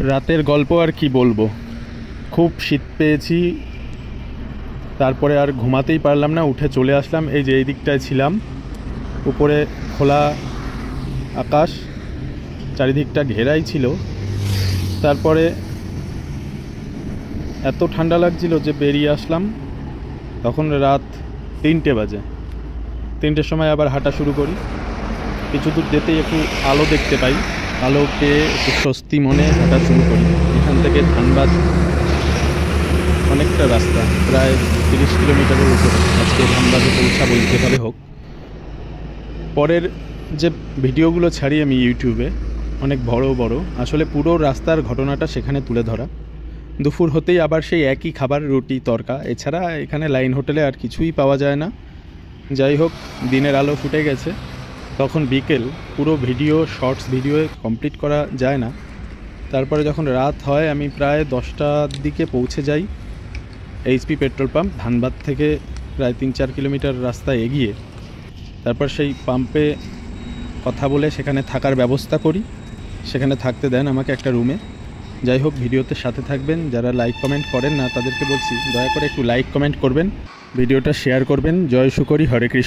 রাতের গল্প আর কি বলবো, খুব শীত পেয়েছি। তারপরে আর ঘুমাতেই পারলাম না, উঠে চলে আসলাম। এই যে এই দিকটায় ছিলাম, উপরে খোলা আকাশ, চারিদিকটা ঘেরাই ছিল। তারপরে এত ঠান্ডা লাগছিল যে বেরিয়ে আসলাম। তখন রাত 3টে বাজে। 3টের সময় আবার হাঁটা শুরু করি। কিছু দূর যেতেই একটু আলো দেখতে পাই, আলো পেয়ে একটু স্বস্তি মনে হাঁটা শুরু করি। এখান থেকে ধানবাদ অনেকটা রাস্তা, প্রায় 30 কিলোমিটারের উপরে। আজকে ধানবাদে পৌঁছাবো যেভাবে হোক। পরের যে ভিডিওগুলো ছাড়ি আমি ইউটিউবে, অনেক বড় বড়, আসলে পুরো রাস্তার ঘটনাটা সেখানে তুলে ধরা। দুপুর হতেই আবার সেই একই খাবার, রুটি তরকা। এছাড়া এখানে লাইন হোটেলে আর কিছুই পাওয়া যায় না। যাই হোক, দিনের আলো ফুটে গেছে, তখন বিকেল। পুরো ভিডিও, শর্টস ভিডিও কমপ্লিট করা যায় না। তারপরে যখন রাত হয়, আমি প্রায় 10টার দিকে পৌঁছে যাই এইচপি পেট্রোল পাম্প, ধানবাদ থেকে প্রায় 3-4 কিলোমিটার রাস্তা এগিয়ে। তারপর সেই পাম্পে কথা বলে সেখানে থাকার ব্যবস্থা করি। সেখানে থাকতে দেন আমাকে একটা রুমে। যাই হোক, ভিডিওতে সাথে থাকবেন। যারা লাইক কমেন্ট করেন না তাদেরকে বলছি, দয়া করে একটু লাইক কমেন্ট করবেন, ভিডিওটা শেয়ার করবেন। জয় শুকরি, হরে কৃষ্ণ।